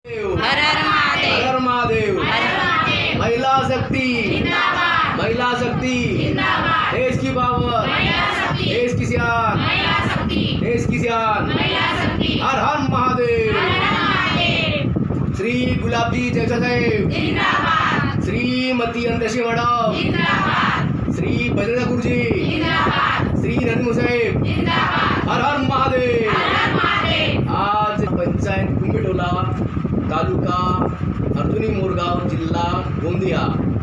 हर हर महादेव, हर महादेव, महिला शक्ति, महिला शक्ति, देश की पावर, देश की शान, देश की शान, हर हर महादेव। श्री गुलाबजी जयसाहेब, श्रीमती अंतशी मॅडम, श्री बजरंग गुरुजी, श्री नंदू साहेब, हर हर महादेव। आज पंचायत कुंभीटोला, तालुका अर्जुनी मोरगाव, जिल्हा गोंदिया,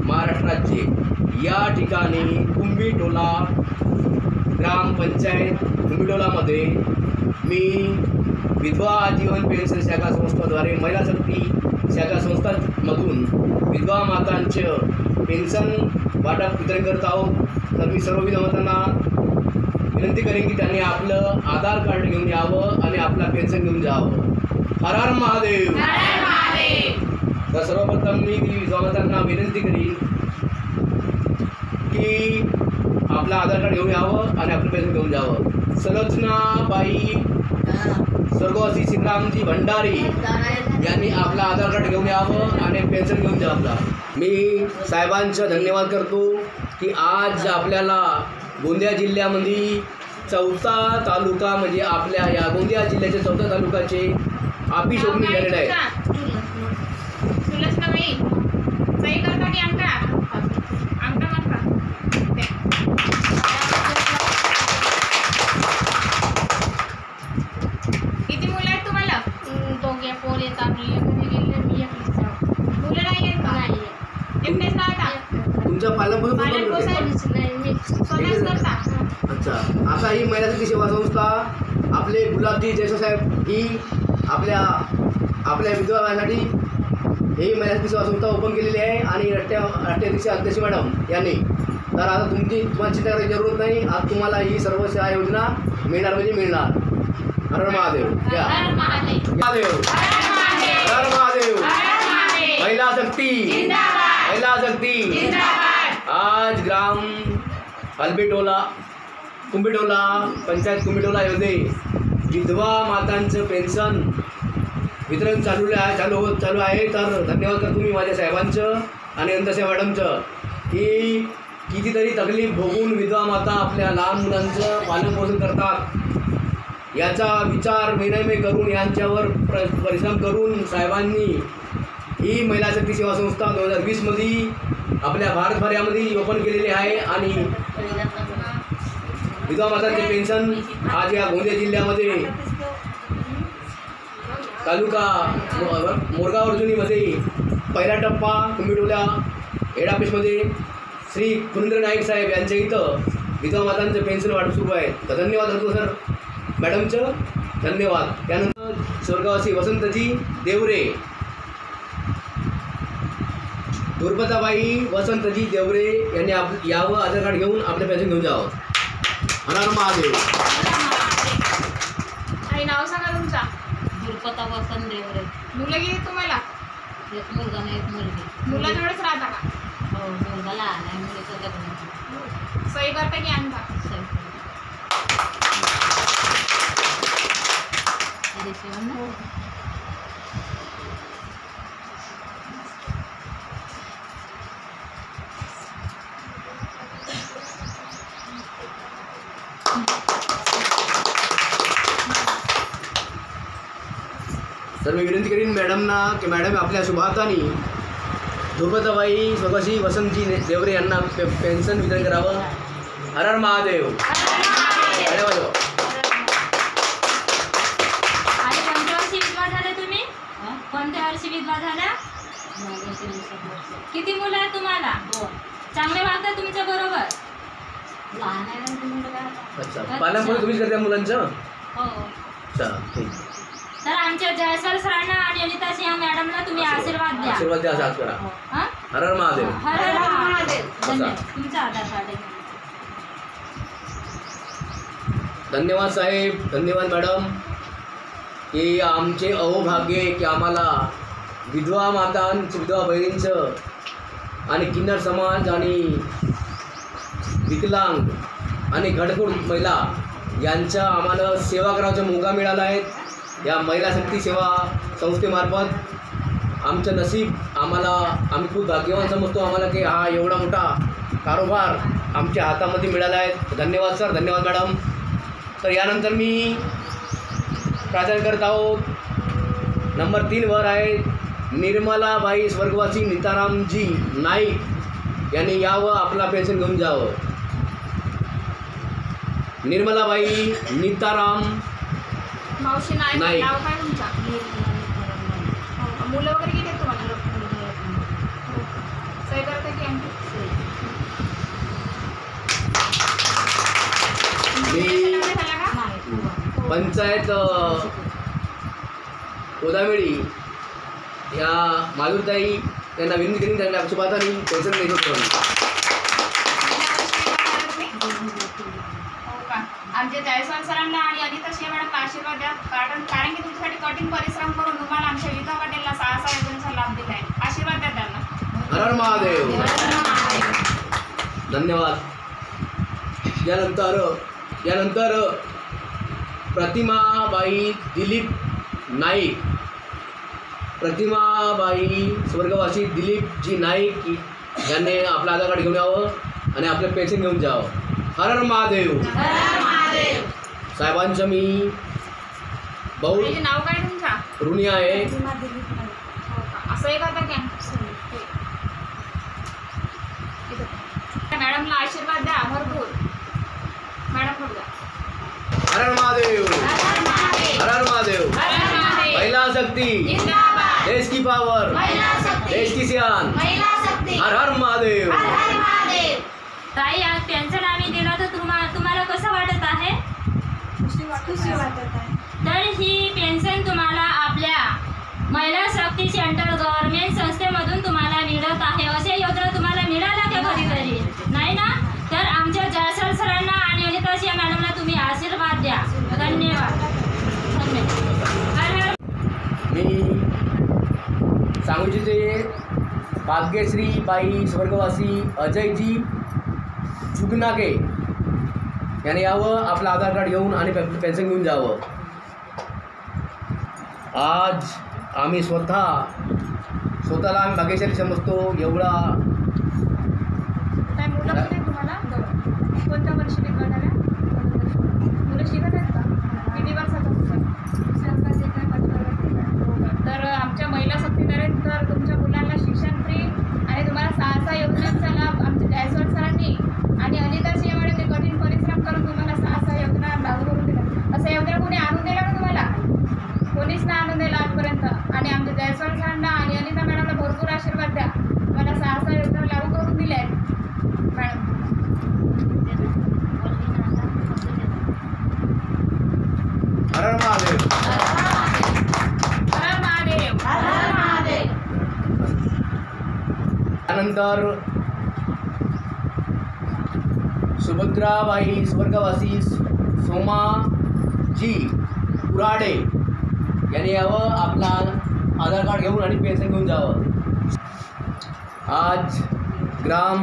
महाराष्ट्र राज्य या ठिकाणी कुंभीटोला ग्रामपंचायत कुंभीटोलामध्ये मी विधवा आजीवन पेन्शन शाखा संस्थाद्वारे महिला शक्ती शाखा संस्थांमधून विधवा मातांचं पेन्शन वाटप वितरण करत आहोत। तर मी सर्व विधवा मातांना विनंती करेन की त्यांनी आपलं आधार कार्ड घेऊन यावं आणि आपला पेन्शन घेऊन जावं। हर हर महादेव। तर सर्वप्रथम मी विधवा मातांना विनंती करीन की आपलं आधार कार्ड घेऊन यावं आणि आपलं पेन्शन घेऊन जावं। सलोचनाबाई स्वर्गवासी श्रीरामजी भंडारी यांनी आपला आधार कार्ड घेऊन यावं आणि पेन्शन घेऊन जावं। मी साहेबांचं धन्यवाद करतो की आज आपल्याला गोंदिया जिल्ह्यामध्ये 4था तालुका म्हणजे आपल्या या गोंदिया जिल्ह्याच्या 4थ्या तालुक्याचे ऑफिस ओपनिंग झालेलं आहे। किती मुलं आहेत तुम्हाला? दोघे पोर येतात, मी घरी गेले, मी एकटीच जाऊ. मुलं नाही आहेत का? एकटेच राहता? तुमच्या पालनपोषण नाही, मी स्वतःच करता? अच्छा, आता ही महिला शक्ती सेवा संस्था आपले गुलाबजी जयसाहेब ही आपल्या विधवांसाठी ही महिला शक्ती सेवा संस्था ओपन केलेली आहे आणि राष्ट्रीय अध्यक्ष मॅडम यांनी। तर आता तुम्हाला चिंता करायची जरूरत नाही, आज तुम्हाला ही सर्व सेवा योजना मिळणार म्हणजे मिळणार। हर हर महादेव। क्या महादेव, हर हर महादेव। महिला शक्ती, महिला शक्ती। आज ग्राम कुंभीटोला पंचायत कुंभीटोला मध्ये विधवा मातांचं पेन्शन वितरण चालू आहे। तर धन्यवाद करतो मी माझ्या साहेबांचं आणि अंतशा मॅडमचं की कितीतरी तकलीफ भोगून विधवा माता आपल्या लहान मुलांचं पालनपोषण करतात। याचा विचार विनिमय करून यांच्यावर परिश्रम करून साहेबांनी ही महिला शक्ती सेवा संस्था 2020 मध्ये आपल्या भारतभरामध्ये ओपन केलेली आहे आणि विधवा मातांचे पेन्शन आज या गोंदिया जिल्ह्यामध्ये तालुका मोरगाव अर्जुनीमध्ये पहिला टप्पा कुंभीटोला हेड ऑफिसमध्ये श्री कुंद्र नाईक साहेब यांच्या इथं विधवा मातांचं पेन्शन वाटप सुरू आहे। तर धन्यवाद करतो सर मॅडमचं, धन्यवाद। त्यानंतर स्वर्गवासी वसंतजी देवरे, दुर्पताबाई वसंतजी देवरे यांनी यावं, आधार कार्ड घेऊन आपलं पेन्शन घेऊन जावं। हर हर महादेव। आणि नाव सांगा तुमचा? दुर्पता वसंत देवरे। मुलं किती तुम्हाला? एक मुलगा नाही, एक मुलगी। मुलाजवळच राहता का? हो, मुलगा लहान आहे, मुलीचं लग्न. सही करता की आणता? तर मी विनंती करीन मॅडमना की मॅडम आपल्या शुभार्थाने दुर्पताबाई स्वर्गवासी वसंतजी देवरे यांना पेन्शन वितरण करावं। हर हर महादेव। आणि कोणत्या वर्षी विधवा झाल्या तुम्ही? कोणत्या वर्षी विधवा झाल्या? किती मुलं आहेत तुम्हाला? चांगले वागतात तुमच्या बरोबर? लहान आहे मुलगा. अच्छा, पालनपोषण तुम्हीच करता मुलांचं? हो. अच्छा, ठीक। तर आमच्या जयस्वाल सरांना आणि अनिता सिंह मॅडमला तुम्ही आशीर्वाद द्या। आशीर्वाद द्या, साथ करा। हां, हर हर महादेव। हर हर महादेव। धन्यवाद। तुमचा आधार कार्ड आहे। धन्यवाद साहेब, धन्यवाद मॅडम की आमचे अहोभाग्य की आम्हाला विधवा मातांचं, विधवा बहिणींचं आणि किन्नर समाज आणि विकलांग आणि घडखोड महिला यांचा आम्हाला सेवा करायचा मोका मिळाला आहे। या महिला शक्ती सेवा संस्थेमार्फत आमचं नशीब आम्ही खूप भाग्यवान समजतो आम्हाला की हा एवढा मोठा कारोबार आमच्या हातामध्ये मिळाला आहे. धन्यवाद सर, धन्यवाद मॅडम. तर यानंतर मी प्रार्थना करत आहोत. नंबर 3 वर आहे निर्मलाबाई स्वर्गवासी नीतारामजी नाईक यांनी यावं, आपला पेन्शन घेऊन जावं. निर्मलाबाई नीताराम मावशी नाही नाही. नाव काय तुमचा? मुलं वगैरे किती आहेत तुम्हाला? सही करता की आणखी? मी झाला का? पंचायत कोदामेळी या माधुरताई यांना विनंती करीन त्यांच्या अक्षपाताने पेन्शन देत होतो. हो का? आमच्या जायस्वाल सरांना आणि अनिता शिया मॅडमला आशीर्वाद द्या. कारण की तुमच्यासाठी कठीण परिश्रम करून तुम्हाला आमच्या विधवा पाटीलला 6 योजनेचा लाभ दिला आहे. आशीर्वाद द्या त्यांना. हर हर महादेव. धन्यवाद. यानंतर प्रतिमाबाई दिलीप नाईक, प्रतिमाबाई स्वर्गवासी दिलीपजी नाईक यांनी आपलं आधार कार्ड घेऊन यावं आणि आपलं पेन्शन घेऊन जावं. हर हर महादेव. साहेबांचं मी बहुत मुलीचे नाव काय तुमच्या? ऋणी आहे. हो का? असं एक आता काय मॅडमला आशीर्वाद द्या भरपूर. मॅडम बघा. हर हर महादेव. हर हर महादेव. महिला शक्ती, देश की पावर, देश की शान. हर हर महादेव. ताई, आज पेन्शन आम्ही दिला तर तुम्हाला कसं वाटत आहे? खुशी वाटत आहे. तर ही पेन्शन तुम्हाला आपल्या महिला शक्ती सेंटर गव्हर्नमेंट संस्थेमधून तुम्हाला मिळत आहे. अशा योजना तुम्हाला मिळाल्या का कधीतरी? नाही ना? तर आमच्या जयस्वाल सरांना आणि अनिता शिया मॅडमला तुम्ही आशीर्वाद द्या. धन्यवाद. मी सांगू इच्छिते भाग्यश्रीबाई स्वर्गवासी अजयजी जुगनागे याने यावं, आपलं आधार कार्ड घेऊन आणि पेन्शन घेऊन जावं. आज आम्ही स्वतःला आम्ही भाग्यशाली समजतो. एवढा काय मुलं किती आहेत तुम्हाला? कोणत्या वर्षी विधवा झाल्या? मुलं शिकत आहेत का? किती वर्षाचं? तर आमच्या महिला शक्तीद्वारे तर तुमच्या मुलांना शिक्षण फ्री आणि तुम्हाला 6 योजनांचा लाभ आमच्या जायस्वाल सरांनी आणि अनिता शिया मॅडमने कठीण परिश्रम करून तुम्हाला 6 योजना लागू करून दिल्या. असं योजना कोणी आणून दिला का तुम्हाला? कोणीच नाही आणून दिला आजपर्यंत. आणि आमच्या जायस्वाल सरांना आणि अनिता मॅडमला भरपूर आशीर्वाद द्या. तुम्हाला 6 योजना लागू करून दिल्या आहेत मॅडम. हर हर महादेव. हर महादेव. त्यानंतर सुभद्राबाई स्वर्गवासी सोमाजी कुराडे यांनी यावं, आपला आधार कार्ड घेऊन आणि पेन्शन घेऊन जावं. आज ग्राम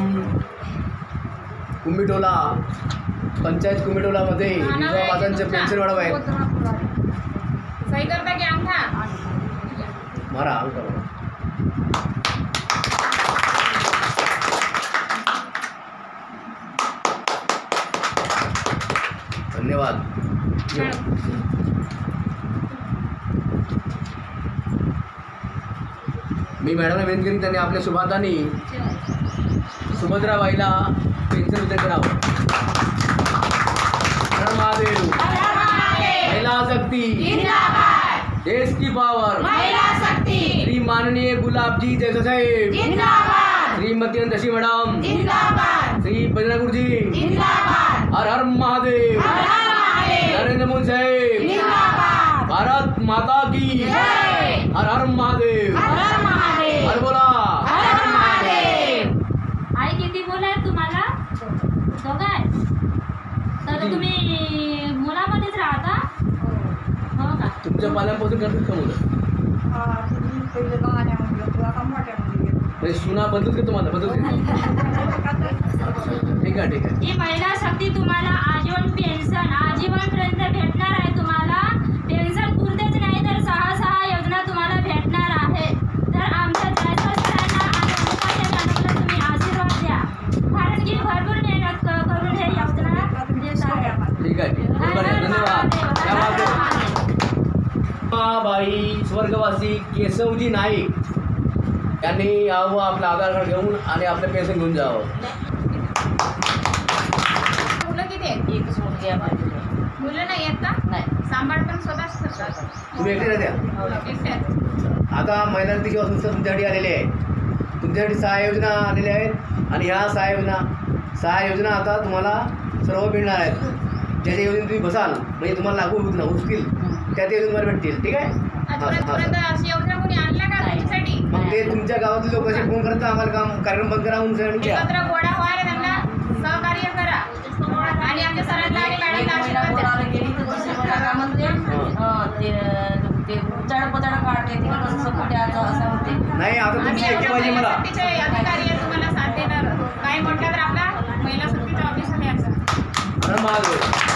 कुंभिटोला पंचायत कुंभिटोलामध्ये विधवा मातांचं पेन्शन वाढव आहे. सही करता की अंगठा? मारा अंगठा. धन्यवाद. मी मॅडमला विनंती करीन त्यांनी आपल्या शुभाताने सुभद्राबाईला पेन्शन वितरण करावं. हर महादेव. महिला शक्ती, देश की पावर, श्री माननीय गुलाबजी जैसा साहेब, श्रीमती अनंतशी मॅडम, श्री बजरंग गुरुजी, हर हर महादेव. नरेंद्र मोदी साहेब, भारत माता की, हर हर महादेव. हर बोला. आई किती मुलं आहेत तुम्हाला? दोघं आहेत. तर तुम्ही मुलामध्येच राहता? हो का? तुमच्या पाल्यापासून करतात का मुलं? म्हणजे सुना बदलत का तुम्हाला? बदलत. ठीक आहे, ठीक आहे. ही महिला शक्ती तुम्हाला आजीवन पेन्शन आजीवनपर्यंत भेटणार आहे. तुम्हाला पेन्शन पुरतेच नाही तर 6 योजना तुम्हाला भेटणार आहे. तर केशवजी नाईक यांनी यावं, आपलं आधार कार्ड घेऊन आणि आपलं पेन्शन घेऊन जावं. मुलं किती आहेत? एकच मुलगी आहे माझी. मुलं नाही आहेत का? नाही. सांभाळ पण स्वतःच करतात. तुम्ही एकटे राहत्या. एकटे आहेत. आता महिला शक्ती सेवा संस्था तुमच्यासाठी आलेली आहे. तुमच्यासाठी 6 योजना आलेल्या आहेत आणि ह्या 6 योजना आता तुम्हाला सर्व मिळणार आहेत. ज्याच्या योजनेत तुम्ही बसाल म्हणजे तुम्हाला लागू होतील त्या योजनेत तुम्हाला भेटतील. ठीक आहे. आजपर्यंत अशी योजना कोणी आणला का तुमच्यासाठी? मग ते तुमच्या गावातले लोक असे फोन करतात आम्हाला कार्यक्रम बंद करा म्हणून सगळ्यांनी द्या. एकत्र गोळा व्हा आणि त्यांना सहकार्य करा आणि आमच्या सरांना आणि मॅडमला आशीर्वाद द्या. बोलायला गेली तर दुसऱ्या प्रकारामध्ये ते उचाड काढते तिला कसं सपोर्ट द्यायचं असं होते. नाही आता आम्ही तुमची एकी आमच्या पाहिजे महिला मला. शक्तीचे अधिकारी आहे, तुम्हाला साथ देणार. काय म्हटलं तर आपला महिला शक्तीच्या ऑफिसमध्ये यायचं. धन्यवाद.